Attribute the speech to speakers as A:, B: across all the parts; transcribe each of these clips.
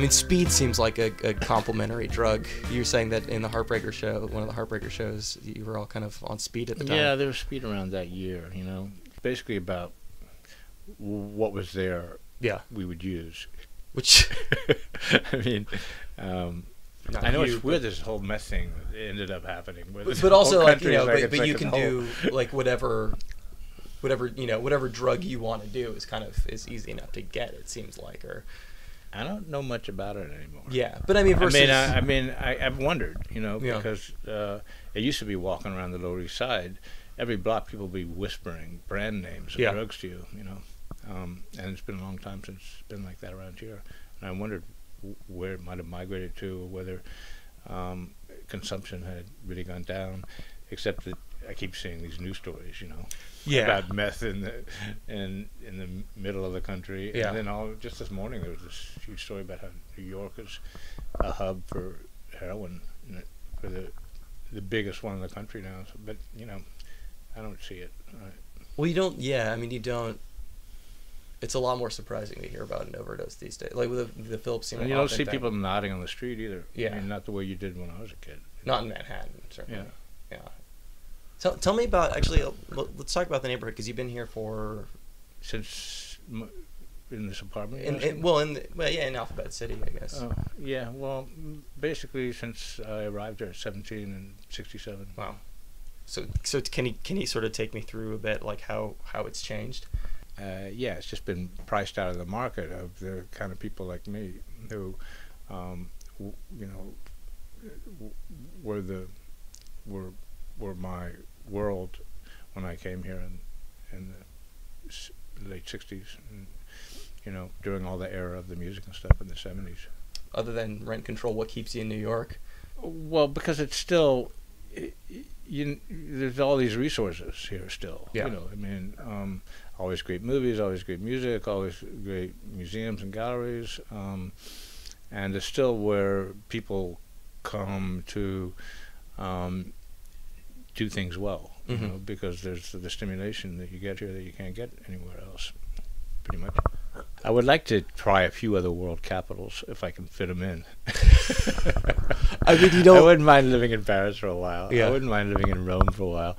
A: mean, speed seems like a complimentary drug. You were saying that in the Heartbreaker show, one of the Heartbreaker shows, you were all kind of on speed at the time.
B: Yeah, there was speed around that year, basically about what was there
A: Yeah.
B: we would use.
A: Which,
B: I mean, I know it's weird this whole meth thing ended up happening.
A: But also, like,
B: but
A: you can do, like, whatever drug you want to do is easy enough to get, it seems like, or...
B: I don't know much about it anymore.
A: Yeah, but I mean, versus...
B: I've wondered, because it used to be walking around the Lower East Side, every block people would be whispering brand names of drugs to you, and it's been a long time since it's been like that around here. And I wondered where it might have migrated to, or whether consumption had really gone down, except that I keep seeing these news stories, about meth in the middle of the country.
A: Yeah.
B: And then just this morning there was this huge story about how New York is a hub for heroin, for the biggest one in the country now. So, but I don't see it.
A: Well, you don't. Yeah, I mean, you don't. It's a lot more surprising to hear about an overdose these days. Like with the Phillips Seymour.
B: And you don't see people nodding on the street either.
A: Yeah.
B: I mean, not the way you did when I was a kid.
A: Not in Manhattan, certainly.
B: Yeah.
A: Tell me about, actually, let's talk about the neighborhood, because you've been here for...
B: Since in this apartment?
A: In Alphabet City, I guess.
B: Oh, yeah, well, basically since I arrived there at 17 and 67.
A: Wow. So can you sort of take me through a bit, like how it's changed?
B: Yeah, it's just been priced out of the market of the kind of people like me who, were my world when I came here in the late 60s, and, during all the era of the music and stuff in the 70s.
A: Other than rent control, what keeps you in New York?
B: Well, because it's still, there's all these resources here still.
A: Yeah.
B: Always great movies, always great music, always great museums and galleries, and it's still where people come to do things well, because there's the stimulation that you get here that you can't get anywhere else, pretty much. I would like to try a few other world capitals if I can fit them in.
A: I mean, I
B: wouldn't mind living in Paris for a while.
A: Yeah.
B: I wouldn't mind living in Rome for a while.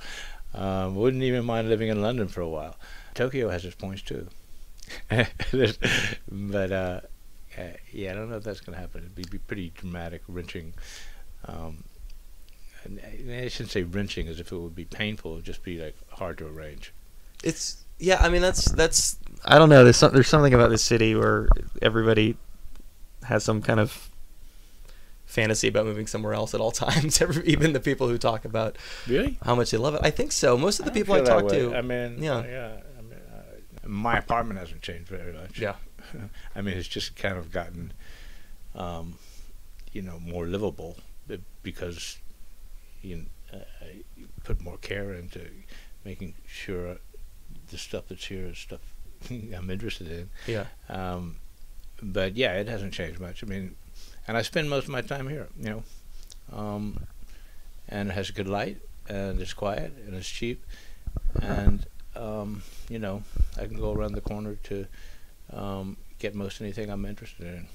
B: Wouldn't even mind living in London for a while. Tokyo has its points too. But I don't know if that's going to happen. It'd be pretty dramatic, wrenching. I shouldn't say wrenching as if it would be painful. It would just be like hard to arrange.
A: I mean, that's I don't know. There's something about this city where everybody has some kind of fantasy about moving somewhere else at all times. Even the people who talk about how much they love it. I think so. Most of the people I talk to.
B: I mean, my apartment hasn't changed very much.
A: Yeah.
B: I mean, it's just kind of gotten, more livable because I put more care into making sure the stuff that's here is stuff I'm interested in.
A: Yeah.
B: But yeah, it hasn't changed much. I mean, and I spend most of my time here, and it has a good light, and it's quiet, and it's cheap, and I can go around the corner to get most anything I'm interested in.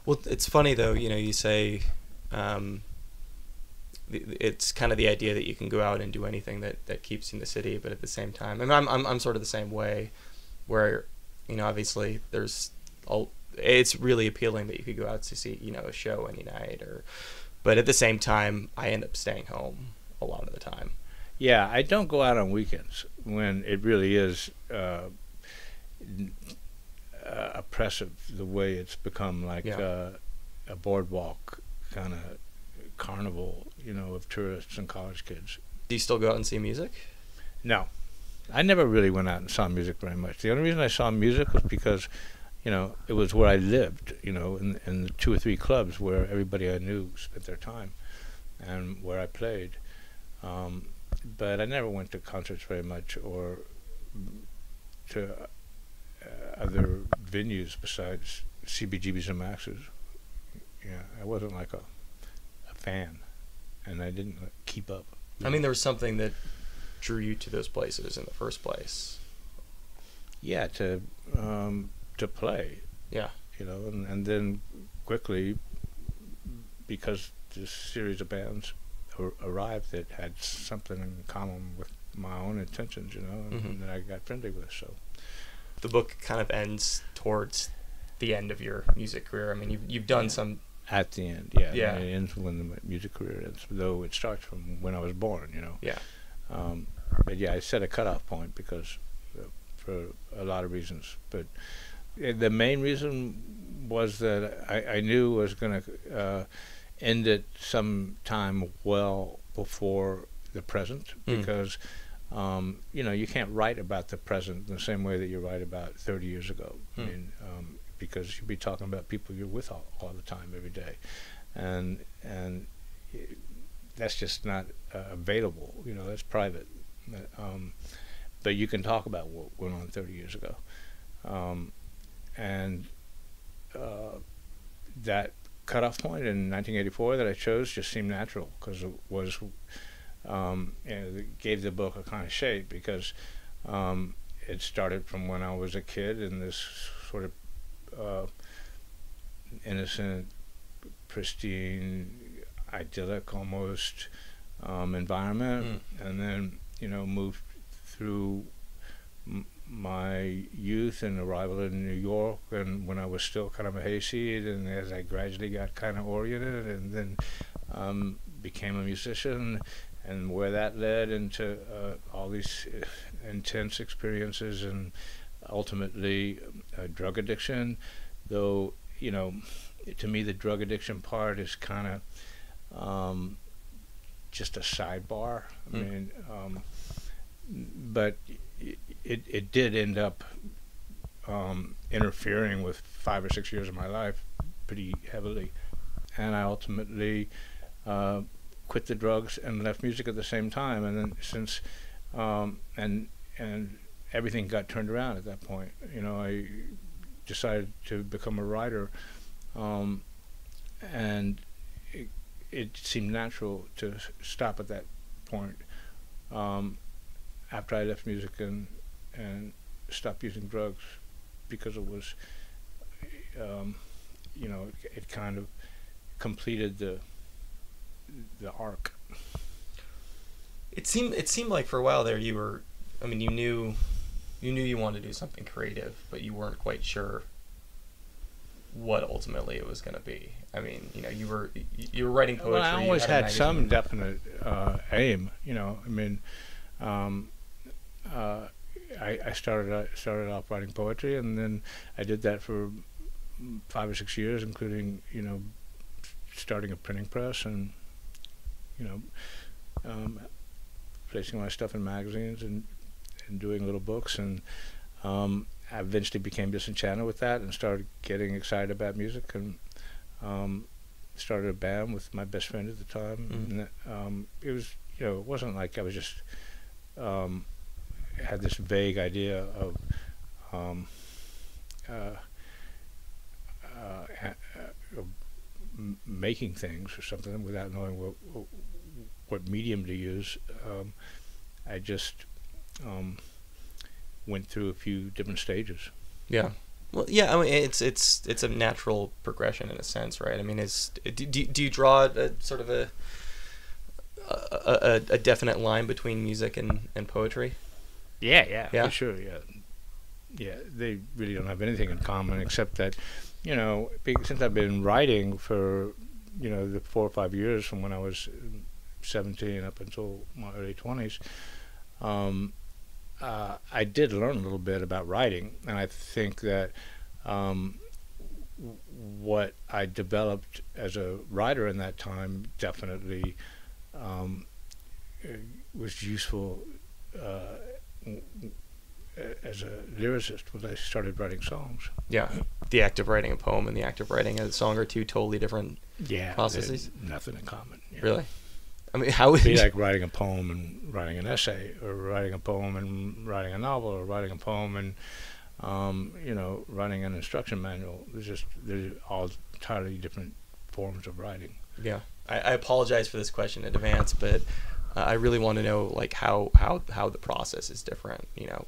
A: Well, it's funny though. You say it's kind of the idea that you can go out and do anything that keeps you in the city, but at the same time, I mean, I'm sort of the same way, where obviously it's really appealing that you could go out to see a show any night, but at the same time, I end up staying home a lot of the time.
B: Yeah, I don't go out on weekends when it really is oppressive, the way it's become like a boardwalk kind of carnival, of tourists and college kids. Do you still go out and see music? No. I never really went out and saw music very much. The only reason I saw music was because, it was where I lived, in the 2 or 3 clubs where everybody I knew spent their time and where I played. But I never went to concerts very much or to other venues besides CBGBs and Max's. Yeah, I wasn't like a fan, and I didn't keep up. I mean, there was something that drew you to those places in the first place. Yeah, to play. Yeah. you know, and then quickly, because this series of bands arrived that had something in common with my own intentions, you know, and that I got friendly with. So
A: the book kind of ends towards the end of your music career. I mean, you've done some
B: at the end, yeah.
A: Yeah.
B: I mean, it ends when the music career ends, though it starts from when I was born, you know.
A: Yeah.
B: But yeah, I set a cutoff point because for a lot of reasons. But the main reason was that I knew I was going to end it sometime well before the present, because you know, you can't write about the present in the same way that you write about 30 years ago. I mean, because you'll be talking about people you're with all the time, every day, and that's just not available. You know, that's private. But you can talk about what went on 30 years ago, and that cutoff point in 1984 that I chose just seemed natural, because it was, you know, it gave the book a kind of shape, because it started from when I was a kid in this sort of innocent, pristine, idyllic almost environment, and then, you know, moved through my youth and arrival in New York, and when I was still kind of a hayseed, and as I gradually got kind of oriented, and then became a musician, and where that led into all these intense experiences, and ultimately drug addiction. Though, you know, to me the drug addiction part is kind of just a sidebar. I mean, but it did end up interfering with 5 or 6 years of my life pretty heavily, and I ultimately quit the drugs and left music at the same time. And then since and everything got turned around at that point. You know, I decided to become a writer, and it seemed natural to stop at that point after I left music and stopped using drugs, because it was, you know, it kind of completed the arc.
A: It seemed like for a while there you were, I mean, you knew you wanted to do something creative, but you weren't quite sure what ultimately it was going to be. I mean, you know, you were writing poetry.
B: Well, I always had some definite aim. You know, I mean, I started off writing poetry, and then I did that for 5 or 6 years, including, you know, starting a printing press, and, you know, placing my stuff in magazines and doing little books, and I eventually became disenchanted with that and started getting excited about music, and started a band with my best friend at the time. And it was, you know, it wasn't like I was just had this vague idea of making things or something without knowing what medium to use. I just went through a few different stages.
A: Yeah. Well, yeah. I mean, it's a natural progression in a sense, right? I mean, do you draw a sort of a definite line between music and poetry?
B: Yeah, for sure. Yeah. They really don't have anything in common, except that, you know, since I've been writing for, you know, the 4 or 5 years from when I was 17 up until my early 20s, I did learn a little bit about writing, and I think that what I developed as a writer in that time definitely was useful as a lyricist when I started writing songs.
A: Yeah, the act of writing a poem and the act of writing a song are two totally different processes.
B: Nothing in common. Yeah.
A: Really? I mean, how would
B: it'd be like writing a poem and writing an essay, or writing a poem and writing a novel, or writing a poem and you know, writing an instruction manual. They're all entirely different forms of writing.
A: Yeah, I apologize for this question in advance, but I really want to know, like, how the process is different. You know,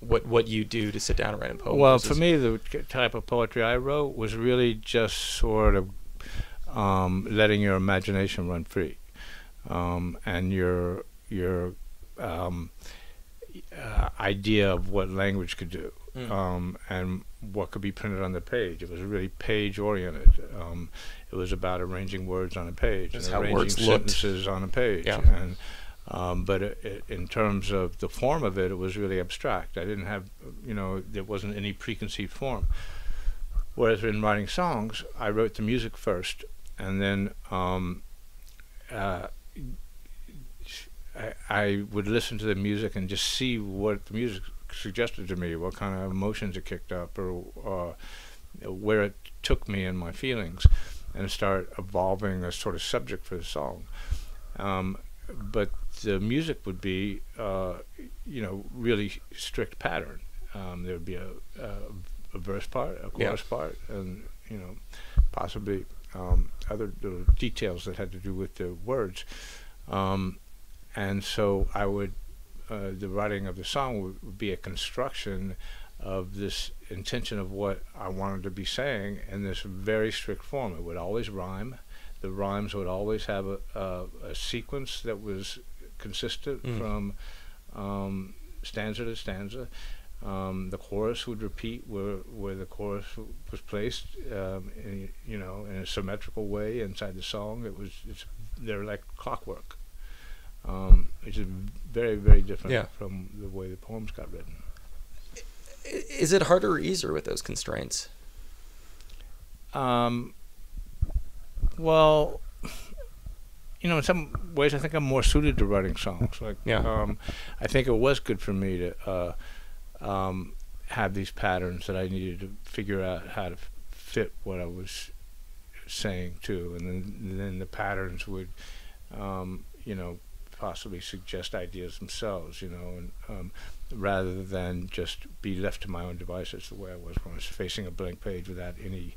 A: what you do to sit down and write a poem?
B: Well, for me, the type of poetry I wrote was really just sort of letting your imagination run free, and your idea of what language could do, and what could be printed on the page. It was really page-oriented. It was about arranging words on a page, and arranging sentences on a page.
A: Yeah.
B: And but in terms of the form of it, it was really abstract. I didn't have, there wasn't any preconceived form. Whereas in writing songs, I wrote the music first, and then I would listen to the music and just see what the music suggested to me, what kind of emotions it kicked up, or where it took me in my feelings, and start evolving a sort of subject for the song. But the music would be, really strict pattern. There would be a verse part, a chorus part, and possibly other little details that had to do with the words. And so I would, the writing of the song would be a construction of this intention of what I wanted to be saying in this very strict form. It would always rhyme. The rhymes would always have a sequence that was consistent from stanza to stanza. The chorus would repeat where the chorus was placed, in a symmetrical way inside the song. They're like clockwork, which is very, very different from the way the poems got written.
A: Is it harder or easier with those constraints?
B: Well, in some ways, I think I'm more suited to writing songs. I think it was good for me to have these patterns that I needed to figure out how to fit what I was saying to, and then the patterns would, possibly suggest ideas themselves, and rather than just be left to my own devices the way I was when I was facing a blank page without any,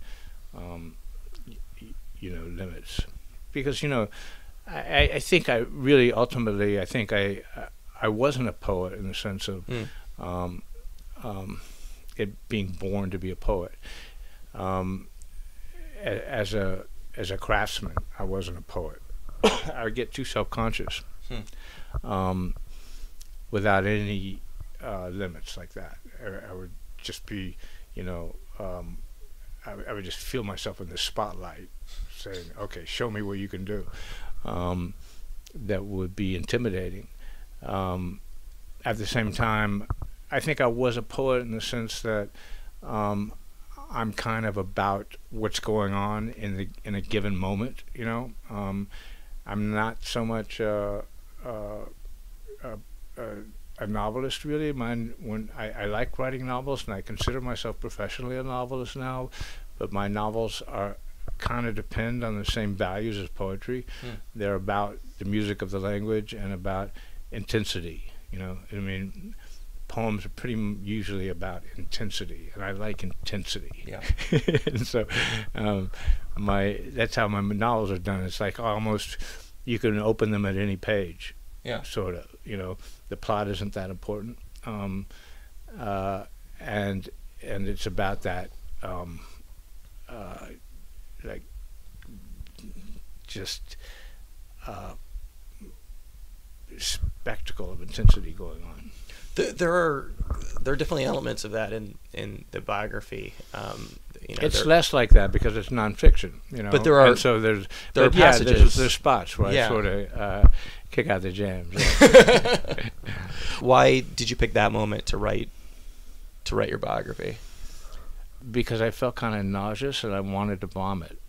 B: limits. Because I think I really ultimately I wasn't a poet in the sense of it being born to be a poet. As a craftsman, I wasn't a poet. I would get too self-conscious without any limits like that. I would just be, I would just feel myself in the spotlight saying, okay, show me what you can do. That would be intimidating. At the same time, I think I was a poet in the sense that I'm kind of about what's going on in a given moment. I'm not so much a novelist, really. When I like writing novels, and I consider myself professionally a novelist now, but my novels are kind of depend on the same values as poetry. They're about the music of the language and about intensity. Poems are pretty usually about intensity, and I like intensity. Yeah. And so that's how my novels are done. It's like almost you can open them at any page. Yeah. Sort of. The plot isn't that important, and it's about that spectacle of intensity going on.
A: There are definitely elements of that in the biography.
B: It's less like that because it's nonfiction,
A: But there are
B: and so there are
A: passages.
B: There's spots where I sort of kick out the jams. Yeah.
A: Why did you pick that moment to write your biography?
B: Because I felt kind of nauseous and I wanted to vomit.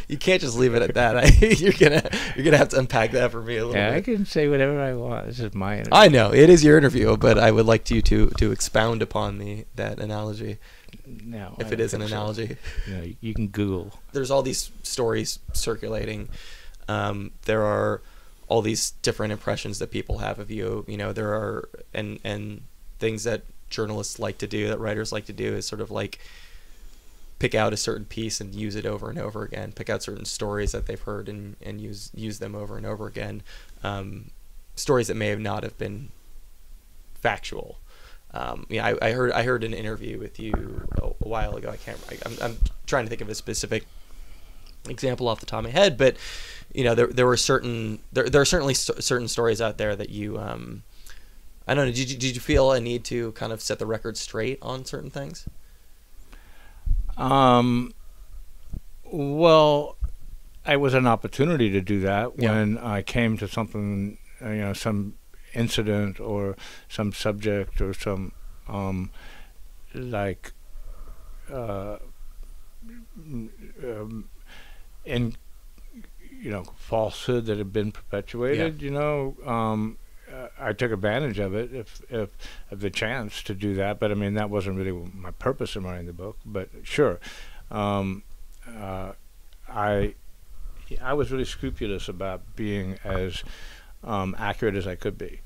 A: You can't just leave it at that. You're gonna have to unpack that for me a little bit.
B: Yeah, I can say whatever I want. This is my interview.
A: I know it is your interview, but I would like you to expound upon that analogy.
B: No,
A: if it is an analogy.
B: So. You can Google.
A: There's all these stories circulating. There are all these different impressions that people have of you. There are and things that journalists like to do, that writers like to do, is sort of like pick out a certain piece and use it over and over again. Pick out certain stories that they've heard and use them over and over again. Stories that may have not have been factual. I heard an interview with you a while ago. I'm trying to think of a specific example off the top of my head, but there are certainly certain stories out there that you I don't know. Did you feel a need to kind of set the record straight on certain things?
B: Well, it was an opportunity to do that when I came to something, some incident or some subject or some falsehood that had been perpetuated. I took advantage of it if the chance to do that, but I mean that wasn't really my purpose in writing the book. But sure, I was really scrupulous about being as accurate as I could be,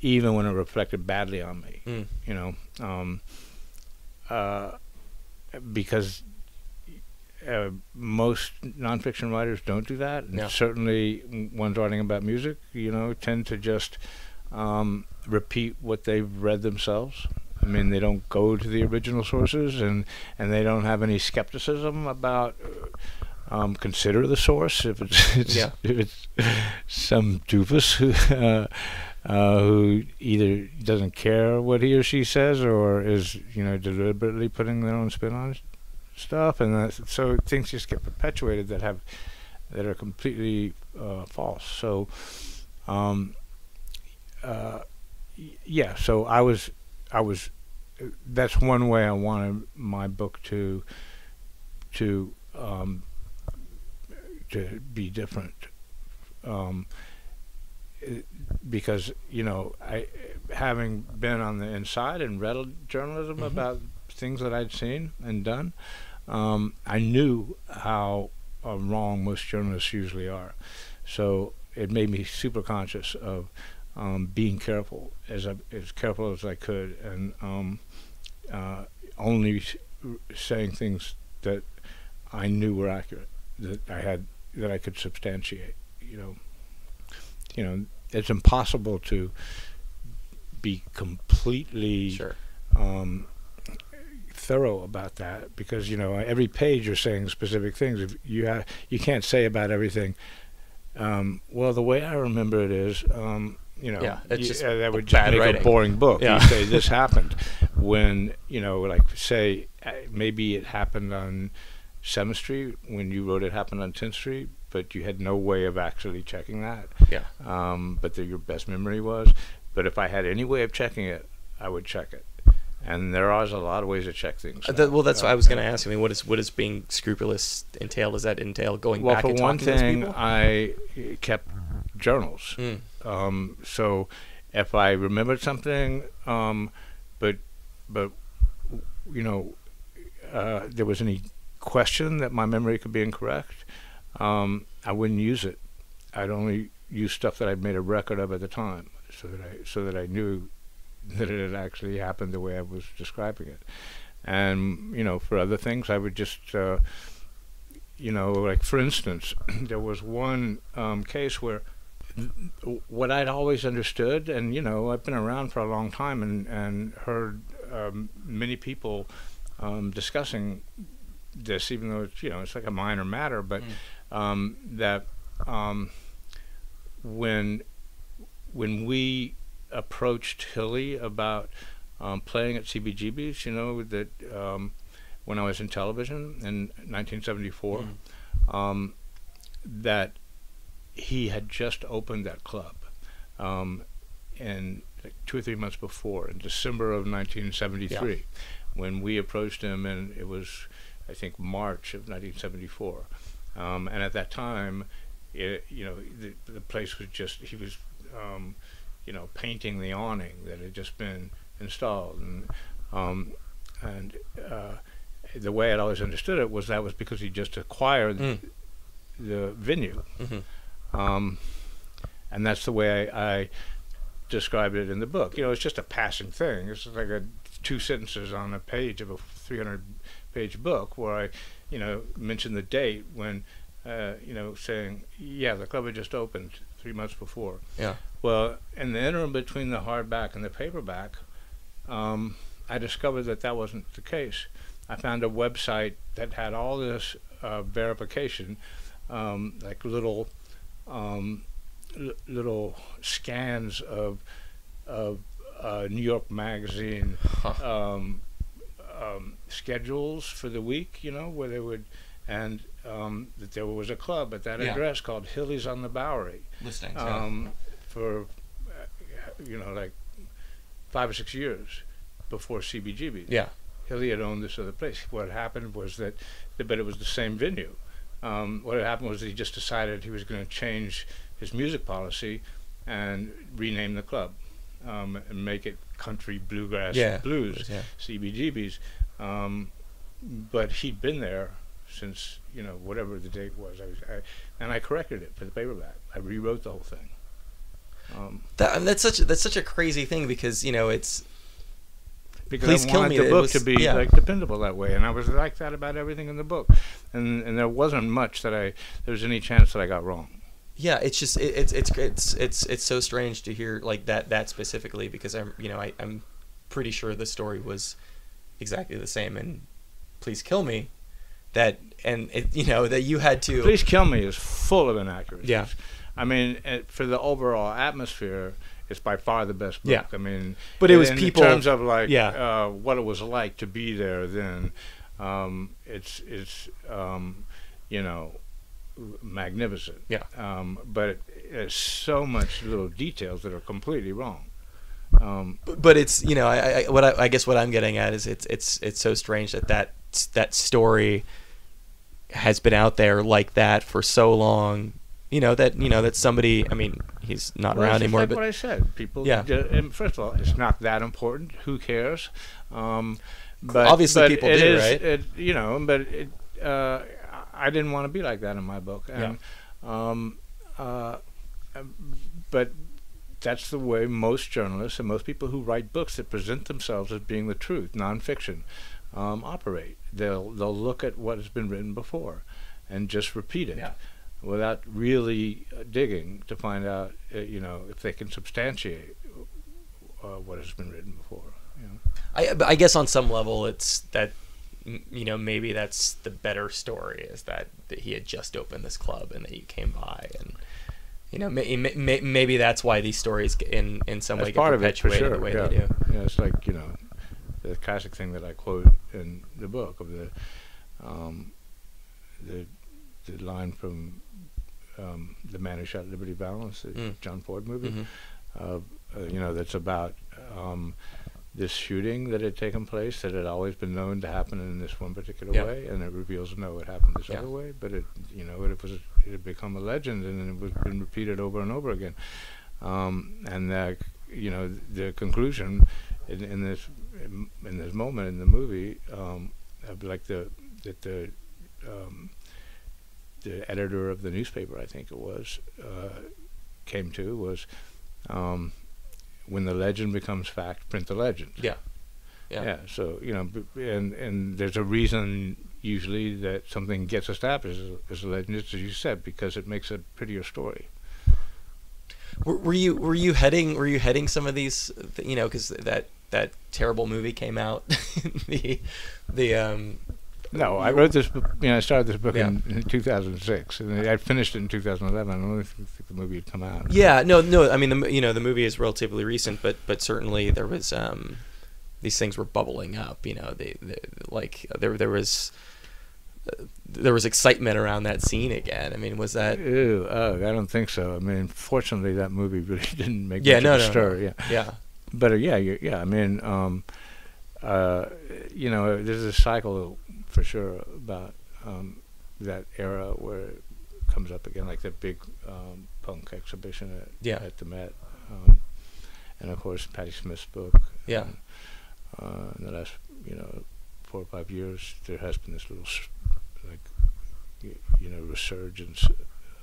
B: even when it reflected badly on me. Because most nonfiction writers don't do that, and certainly ones writing about music, tend to just repeat what they've read themselves. I mean, they don't go to the original sources, and they don't have any skepticism about consider the source if it's some doofus who either doesn't care what he or she says or is deliberately putting their own spin on it. Stuff, and so things just get perpetuated that are completely false. So, so I was. That's one way I wanted my book to be different, because I, having been on the inside and read journalism about things that I'd seen and done. I knew how wrong most journalists usually are, so it made me super conscious of being careful, as careful as I could, and only saying things that I knew were accurate, that I could substantiate. It's impossible to be completely thorough about that, because every page you're saying specific things. If you can't say about everything. Well, the way I remember it is,
A: it's just
B: that would just make a boring book. You say this happened when say maybe it happened on 7th Street when you wrote it happened on 10th Street, but you had no way of actually checking that. But your best memory was. But if I had any way of checking it, I would check it. And there are a lot of ways to check things.
A: That's what I was going to ask. I mean, what does being scrupulous entail? Does that entail going back and talking to those people?
B: Well, for one thing, I kept journals. So if I remembered something, but there was any question that my memory could be incorrect, I wouldn't use it. I'd only use stuff that I'd made a record of at the time, so that I knew that it had actually happened the way I was describing it. And for other things, I would just like for instance, there was one case where what I'd always understood, and I've been around for a long time and heard many people discussing this, even though it's like a minor matter, but that when we approached Hilly about playing at CBGB's, that when I was in television in 1974, that he had just opened that club, and 2 or 3 months before, in December of 1973, when we approached him, and it was, I think, March of 1974, and at that time, the place was just, he was painting the awning that had just been installed, and the way I'd always understood it was that was because he just acquired the venue, and that's the way I described it in the book. It's just a passing thing. It's like 2 sentences on a page of a 300-page book where I, mention the date when, saying, the club had just opened 3 months before.
A: Yeah.
B: Well, in the interim between the hardback and the paperback, I discovered that wasn't the case. I found a website that had all this verification, like little scans of New York Magazine schedules for the week, where they would, and that there was a club at that address called Hilly's on the Bowery.
A: Listings,
B: for, like 5 or 6 years before CBGB.
A: Yeah.
B: Hilly had owned this other place. What happened was but it was the same venue. What had happened was he just decided he was going to change his music policy and rename the club and make it Country Bluegrass Blues, CBGB's. But he'd been there since, whatever the date was. And I corrected it for the paperback. I rewrote the whole thing.
A: That's such a crazy thing because, it's...
B: Because
A: Please
B: I
A: Kill
B: wanted
A: Me,
B: the book to be like dependable that way, and I was like that about everything in the book, and there wasn't much there was any chance that I got wrong.
A: Yeah, it's just it's so strange to hear like that specifically because I'm pretty sure the story was exactly the same in Please Kill Me, that you had to.
B: Please Kill Me is full of inaccuracies.
A: Yeah,
B: I mean, for the overall atmosphere, it's by far the best book.
A: Yeah.
B: I mean,
A: but it was
B: in
A: people
B: terms of what it was like to be there then. It's magnificent.
A: Yeah.
B: But there's so much little details that are completely wrong.
A: But it's I guess what I'm getting at is it's so strange that story has been out there like that for so long. That somebody, I mean, he's not around anymore.
B: Like
A: but
B: what I said, people.
A: Yeah.
B: First of all, it's not that important. Who cares? But
A: obviously, people do, right?
B: I didn't want to be like that in my book, and but that's the way most journalists and most people who write books that present themselves as being the truth, nonfiction, operate. They'll look at what has been written before, and just repeat it.
A: Yeah.
B: Without really digging to find out, if they can substantiate what has been written before.
A: I guess on some level, it's that, maybe that's the better story is that he had just opened this club and that you came by and, maybe that's why these stories in some way get perpetuated the way they do.
B: Yeah, it's like, the classic thing that I quote in the book of the line from The Man Who Shot Liberty Valance, the John Ford movie, that's about this shooting that had taken place that had always been known to happen in this one particular way, and it reveals it happened this other way, but it had become a legend, and it was been repeated over and over again, and the conclusion in this moment in the movie, like the editor of the newspaper, I think it was, came to was, when the legend becomes fact, print the legend.
A: Yeah.
B: So and there's a reason usually that something gets established as a legend, as you said, because it makes a prettier story.
A: Were you heading some of these, because that terrible movie came out,
B: No, I wrote this book. I started this book in 2006, and I finished it in 2011. I don't think the movie had come out.
A: Yeah, no. I mean, the movie is relatively recent, but certainly there was these things were bubbling up. There was excitement around that scene again. I mean, was that?
B: I don't think so. I mean, fortunately, that movie really didn't make much of a stir.
A: Yeah.
B: But I mean, there's a cycle for sure about that era where it comes up again, like the big punk exhibition at the Met, and of course Patti Smith's book.
A: Yeah.
B: In the last 4 or 5 years, there has been this little resurgence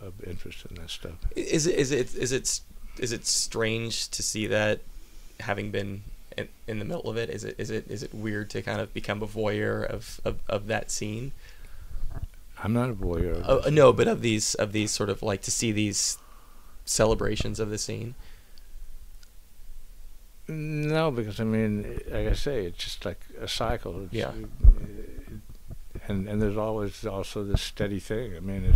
B: of interest in that stuff. Is
A: it strange to see that, having been in the middle of it? Is it weird to kind of become a voyeur of that scene?
B: I'm not a voyeur.
A: No, but of these sort of like to see these celebrations of the scene?
B: No, because I mean, like I say, it's just like a cycle. It's,
A: Yeah.
B: And there's always also this steady thing. I mean,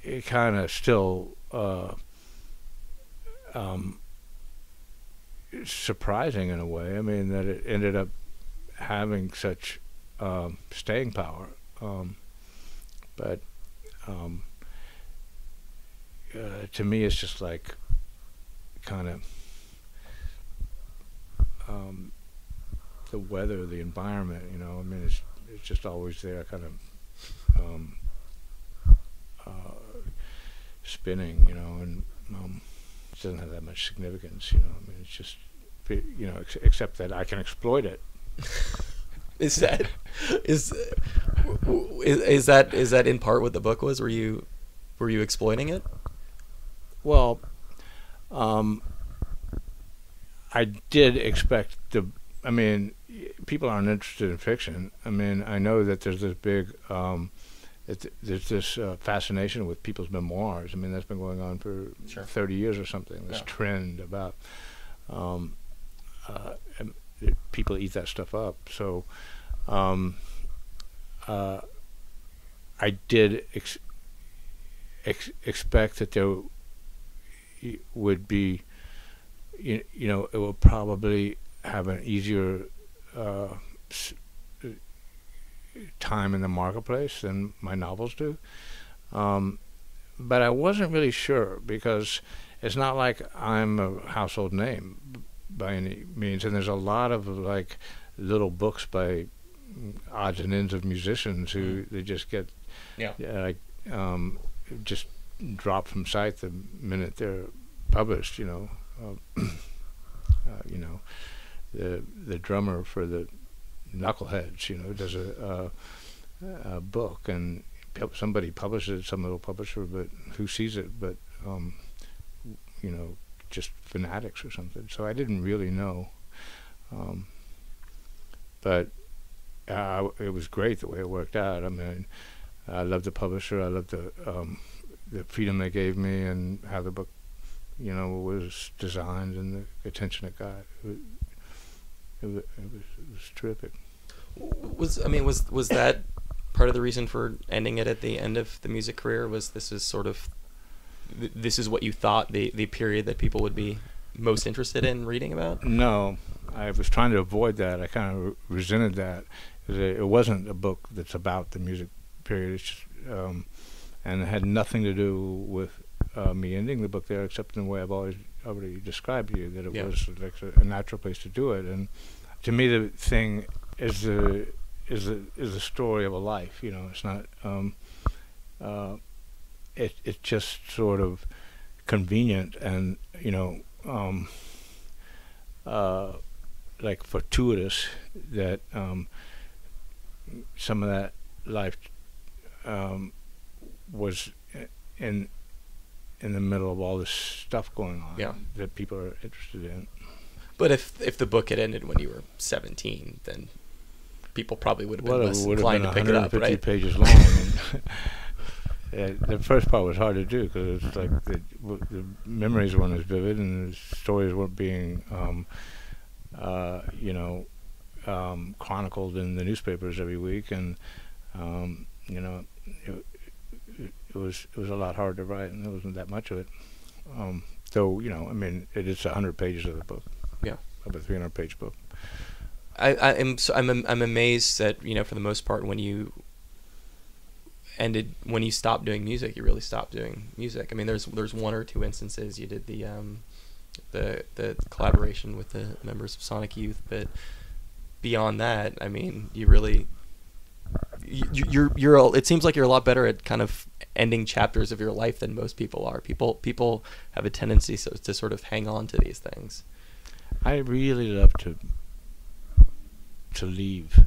B: it kind of still surprising in a way. I mean, that it ended up having such staying power. But to me, it's just like kind of the weather, the environment. You know, I mean, it's just always there, kind of spinning. You know, and it doesn't have that much significance. You know, I mean, it's just, you know, except that I can exploit it.
A: Is that in part what the book was? Were you exploiting it?
B: Well, I did expect I mean, people aren't interested in fiction. I mean, I know that there's this big, there's this fascination with people's memoirs. I mean, that's been going on for 30 years or something. This trend about people eat that stuff up. So I did expect that there would be, you know, it will probably have an easier time in the marketplace than my novels do. But I wasn't really sure, because it's not like I'm a household name by any means, and there's a lot of like little books by odds and ends of musicians who they just get just drop from sight the minute they're published. You know, you know, the drummer for the Knuckleheads, you know, does a book, and somebody publishes it, some little publisher, but who sees it? But you know, just fanatics or something. So I didn't really know, but it was great the way it worked out. I mean, I loved the publisher. I loved the freedom they gave me, and how the book, you know, was designed, and the attention it got. It was terrific.
A: Was that part of the reason for ending it at the end of the music career? Was this is what you thought the period that people would be most interested in reading about?
B: No, I was trying to avoid that. I kind of resented that. It wasn't a book that's about the music period. It's just, and it had nothing to do with me ending the book there, except in the way I've already described to you, that it was like a natural place to do it. And to me, the thing is the story of a life. You know, it's not. It's just sort of convenient, and you know, like fortuitous that some of that life was in the middle of all this stuff going on that people are interested in.
A: But if the book had ended when you were 17, then people probably would have been less inclined to pick it up, right?
B: 150 pages long. The first part was hard to do, because it's like the memories weren't as vivid, and the stories weren't being, you know, chronicled in the newspapers every week, and you know, it was a lot harder to write, and there wasn't that much of it. Though, you know, I mean, it is 100 pages of the book.
A: Yeah,
B: of a 300-page book.
A: I'm amazed that, you know, for the most part, when you stopped doing music, you really stopped doing music. I mean, there's one or two instances you did the collaboration with the members of Sonic Youth, but beyond that, I mean, you really it seems like you're a lot better at kind of ending chapters of your life than most people are. People have a tendency to sort of hang on to these things.
B: I really love to leave.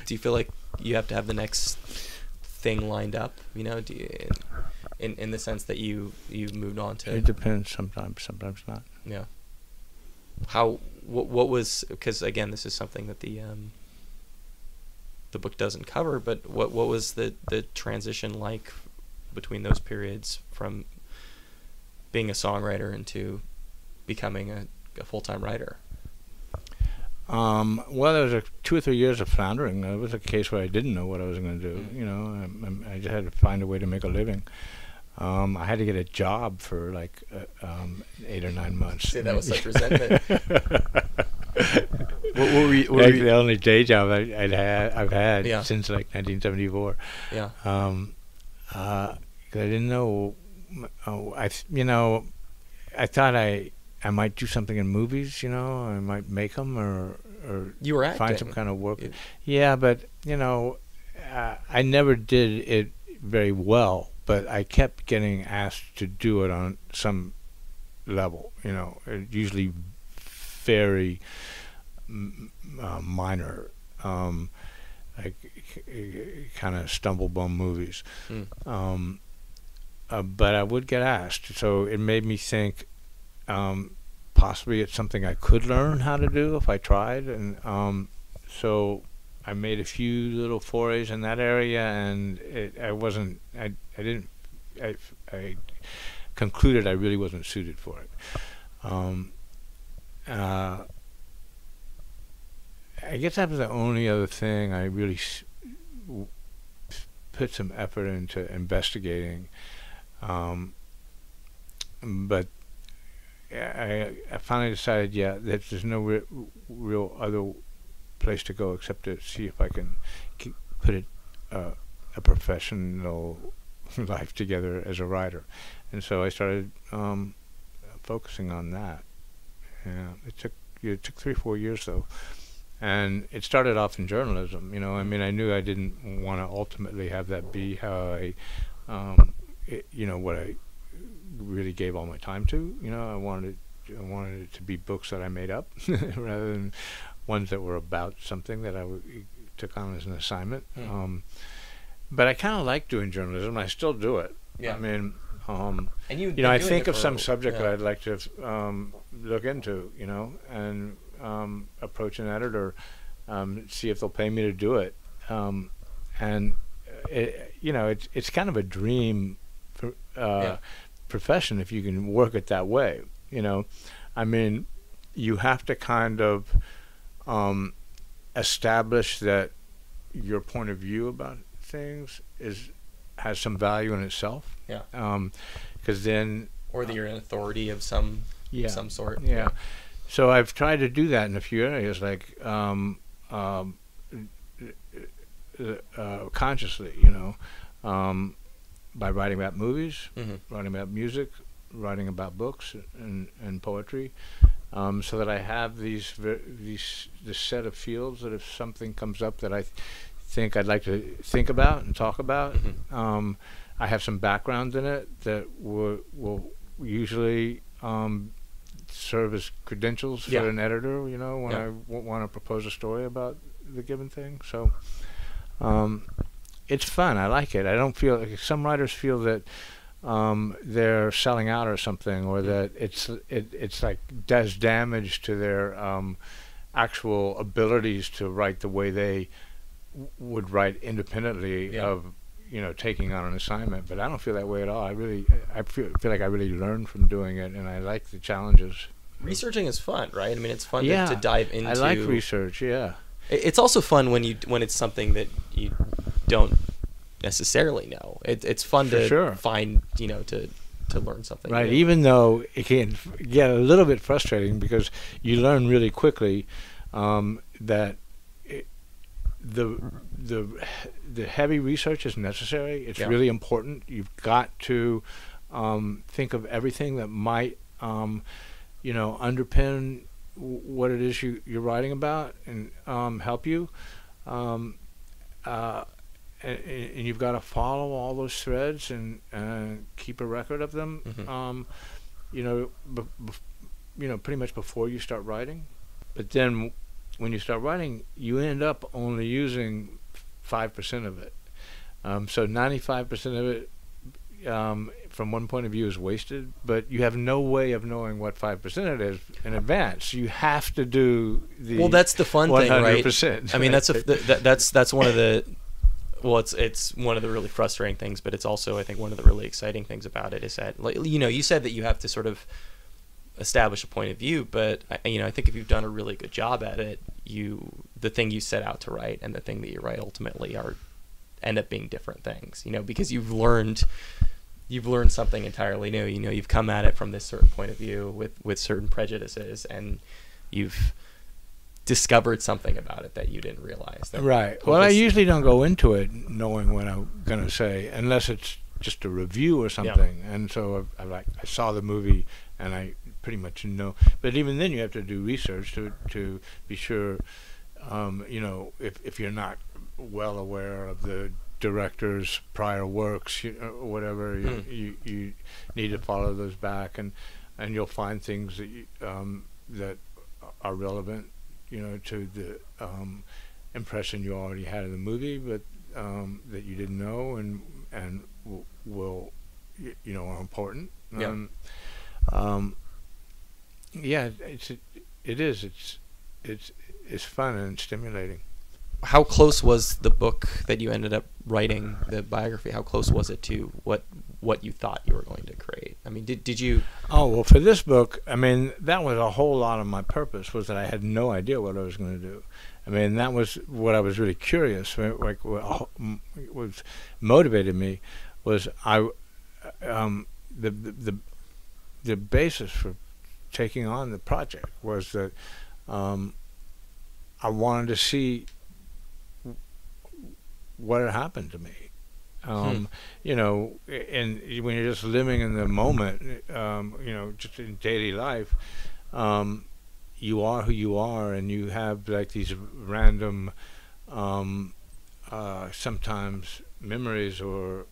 A: Do you feel like you have to have the next thing lined up? You know, do you, in the sense that you moved on to?
B: It depends. Sometimes not.
A: Yeah. What was, because again, this is something that the book doesn't cover, but what was the transition like between those periods from being a songwriter into becoming a full-time writer?
B: Well, there was 2 or 3 years of floundering. It was a case where I didn't know what I was going to do. You know, I just had to find a way to make a living. I had to get a job for like 8 or 9 months.
A: See, that was such resentment.
B: Like the only day job I've had
A: Yeah.
B: since like 1974.
A: Yeah.
B: 'Cause I didn't know. I thought I might do something in movies. You know, I might make them or
A: You were acting.
B: find some kind of work. Yeah, but I never did it very well. But I kept getting asked to do it on some level. You know, usually very minor, like kind of stumble-bum movies. But I would get asked, so it made me think possibly it's something I could learn how to do if I tried, and so I made a few little forays in that area, and I concluded I really wasn't suited for it. I guess that was the only other thing I really put some effort into investigating. But I finally decided, that there's no real other place to go except to see if I can put a professional life together as a writer. And so I started focusing on that. Yeah, it took 3 or 4 years though. And it started off in journalism. I mean, I knew I didn't want to ultimately have that be how what I really gave all my time to. I wanted it to be books that I made up rather than ones that were about something that I took on as an assignment. But I kind of like doing journalism. I still do it.
A: Yeah.
B: I mean,
A: and
B: I think of some subject that I'd like to look into, and approach an editor, see if they'll pay me to do it. And it's kind of a dream profession if you can work it that way. I mean, you have to kind of establish that your point of view about things has some value in itself.
A: Yeah.
B: Because then,
A: or that you're an authority of some sort.
B: Yeah. So I've tried to do that in a few areas, like consciously, by writing about movies, writing about music, writing about books and poetry, so that I have this set of fields that if something comes up that I think I'd like to think about and talk about, I have some background in it that will usually serve as credentials for an editor, when I want to propose a story about the given thing. So it's fun. I like it. I don't feel like some writers feel that they're selling out or something, or that it's like does damage to their actual abilities to write the way they would write independently of taking on an assignment. But I don't feel that way at all. I feel like I really learn from doing it, and I like the challenges.
A: Researching is fun, right? I mean, it's fun to dive into.
B: I like research. Yeah.
A: It's also fun when it's something that you don't necessarily know. It's fun to find, to learn something.
B: Right.
A: New.
B: Even though it can get a little bit frustrating because you learn really quickly that the heavy research is necessary. It's really important. You've got to think of everything that might underpin what it is you're writing about and help you. And you've got to follow all those threads and keep a record of them. Pretty much before you start writing. But then when you start writing, you end up only using 5% of it. So 95% of it from one point of view is wasted, but you have no way of knowing what 5% it is in advance. You have to do the
A: well, that's the fun
B: 100%.
A: thing, right? I mean, that's one of the well, it's one of the really frustrating things, but it's also, I think, one of the really exciting things about it is that, like, you know, you said that you have to sort of establish a point of view, but you know, I think if you've done a really good job at it, the thing you set out to write and the thing that you write ultimately end up being different things, you know, because you've learned something entirely new. You know, you've come at it from this certain point of view with certain prejudices, and you've discovered something about it that you didn't realize.
B: Right. Well, I usually don't go into it knowing what I'm going to say unless it's just a review or something. Yeah. And so I saw the movie and I pretty much know. But even then, you have to do research to be sure. You know, if you're not well aware of the director's prior works, or whatever, you need to follow those back, and you'll find things that are relevant, you know, to the impression you already had of the movie, but that you didn't know, and will, you know, are important.
A: Yeah.
B: Yeah, it's fun and stimulating.
A: How close was the book that you ended up writing, the biography? How close was it to what you thought you were going to create? I mean, did you?
B: Oh, well, for this book, I mean, that was a whole lot of my purpose, was that I had no idea what I was going to do. I mean, that was what I was really curious. Like, what was motivated me was the basis for taking on the project was that I wanted to see what had happened to me. You know, and when you're just living in the moment, you know, just in daily life, you are who you are, and you have like these random, sometimes memories or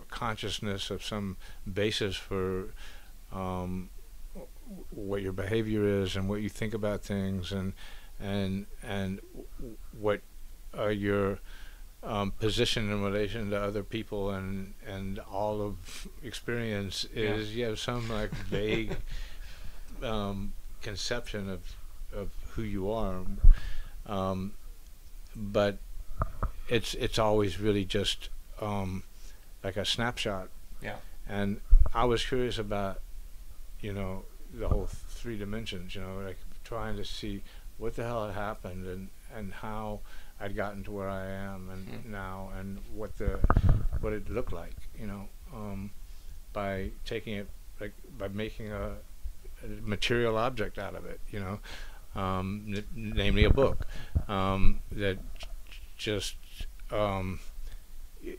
B: consciousness of some basis for what your behavior is and what you think about things, and what your position in relation to other people, and all of experience is. Yeah. You have some like vague conception of who you are, but it's always really just like a snapshot.
A: Yeah.
B: And I was curious about, you know, the whole 3 dimensions, you know, like trying to see what the hell had happened, and how I'd gotten to where I am and now, and what it looked like, you know, by taking it, like by making a material object out of it, you know, namely a book, that just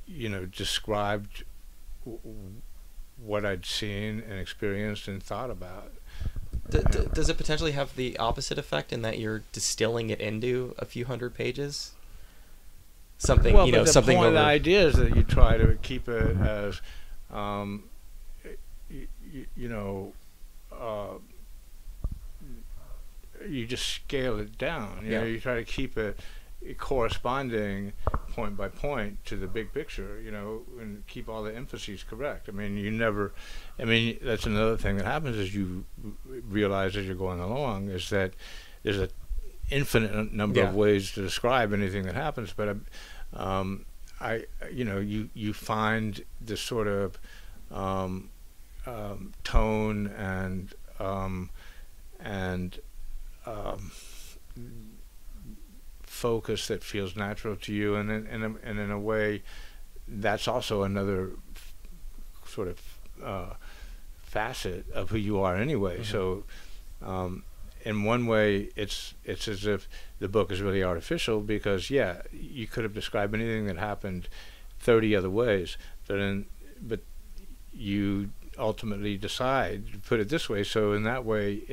B: you know, described what I'd seen and experienced and thought about.
A: Does it potentially have the opposite effect in that you're distilling it into a few hundred pages? Something,
B: well,
A: you know,
B: the
A: something
B: point
A: over.
B: Of the idea is that you try to keep it as, you know, you just scale it down. You know, you try to keep it corresponding point by point to the big picture, you know, and keep all the emphases correct. I mean, that's another thing that happens as you realize as you're going along, is that there's an infinite number of ways to describe anything that happens, but you know, you find this sort of tone and focus that feels natural to you, and in a way, that's also another sort of facet of who you are anyway. So, in one way, it's as if the book is really artificial, because you could have described anything that happened 30 other ways, but you ultimately decide to put it this way. So in that way,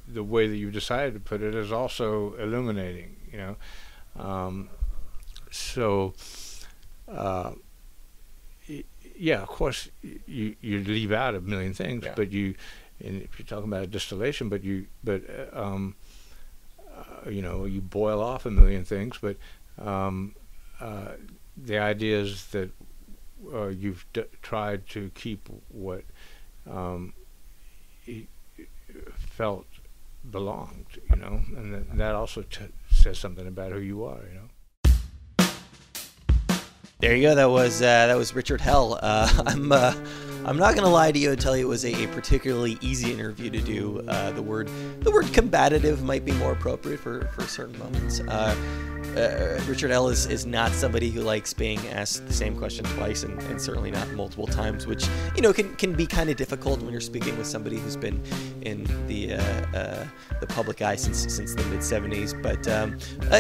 B: the way that you've decided to put it is also illuminating, you know. So of course you leave out a million things, but and if you're talking about a distillation, you know, you boil off a million things, but the idea is that you've tried to keep what he felt belonged, you know, and that also says something about who you are, you know.
A: There you go. That was Richard Hell. I'm not gonna lie to you and tell you it was a particularly easy interview to do. The word combative might be more appropriate for certain moments. Richard Hell is not somebody who likes being asked the same question twice, and certainly not multiple times, which, you know, can be kind of difficult when you're speaking with somebody who's been in the public eye since the mid '70s. But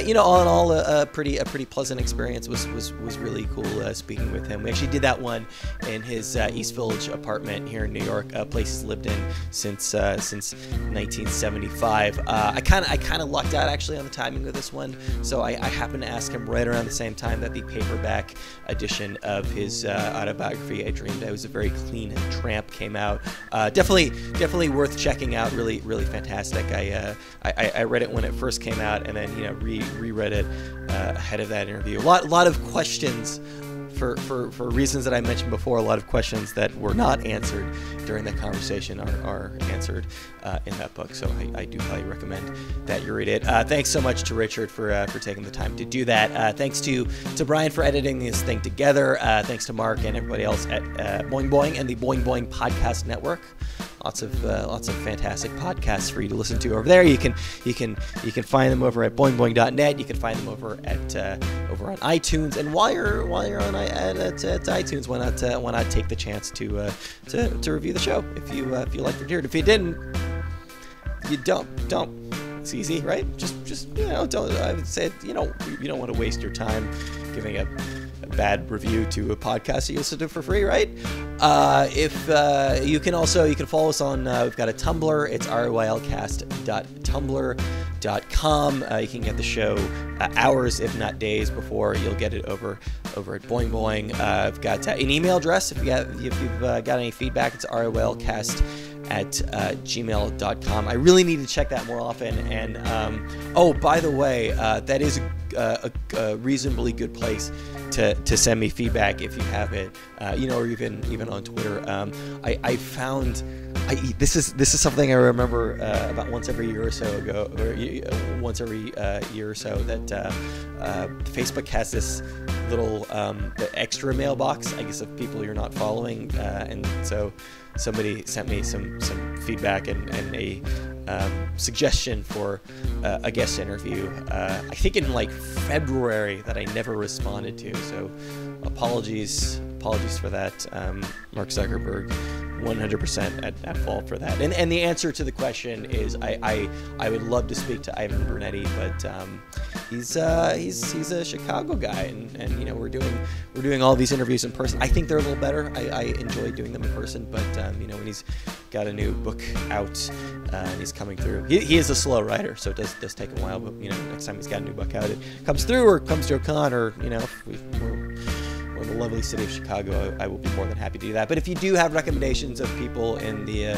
A: you know, all in all, a pretty pleasant experience. Was really cool speaking with him. We actually did that one in his East Village apartment here in New York, a place he's lived in since 1975. I kind of lucked out actually on the timing of this one, so I happened to ask him right around the same time that the paperback edition of his autobiography, I Dreamed I Was a Very Clean Tramp, came out. Definitely worth checking out. Really fantastic. I read it when it first came out, and then, you know, reread it ahead of that interview. A lot of questions. For reasons that I mentioned before, a lot of questions that were not answered during that conversation are answered in that book. So I do highly recommend that you read it. Thanks so much to Richard for taking the time to do that. Thanks to Brian for editing this thing together. Thanks to Mark and everybody else at Boing Boing and the Boing Boing Podcast Network. Lots of fantastic podcasts for you to listen to over there. You can find them over at boingboing.net. You can find them over on iTunes. And while you're on iTunes, why not take the chance to review the show if you liked what you heard. If you didn't, you don't. It's easy, right? Just you know, don't. I would say, you know, you don't want to waste your time giving a bad review to a podcast that you listen to for free, right? If you can follow us on, we've got a Tumblr. It's roylcast.tumblr.com. You can get the show hours, if not days, before. You'll get it over at Boing Boing. I've got an email address. If you've got any feedback, it's roylcast@gmail.com. I really need to check that more often. And by the way, that is a reasonably good place to send me feedback if you have it, you know, or even on Twitter. I found this is something I remember about once every year or so ago, or once every year or so, that Facebook has this little extra mailbox, I guess, of people you're not following, and so somebody sent me some feedback and a suggestion for a guest interview, I think in like February, that I never responded to, so apologies for that. Mark Zuckerberg 100% at fault for that. And the answer to the question is I would love to speak to Ivan Brunetti, but he's a Chicago guy, and you know, we're doing all these interviews in person. I think they're a little better. I enjoy doing them in person, but you know, when he's got a new book out and he's coming through, he is a slow writer, so it does take a while. But you know, next time he's got a new book out, it comes through, or comes to a con, or you know, if we're in the lovely city of Chicago, I will be more than happy to do that. But if you do have recommendations of people in the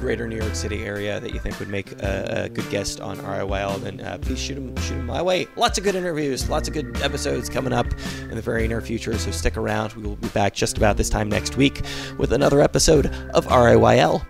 A: greater New York City area that you think would make a good guest on RIYL, then please shoot them my way. Lots of good interviews, lots of good episodes coming up in the very near future, so stick around. We will be back just about this time next week with another episode of RIYL.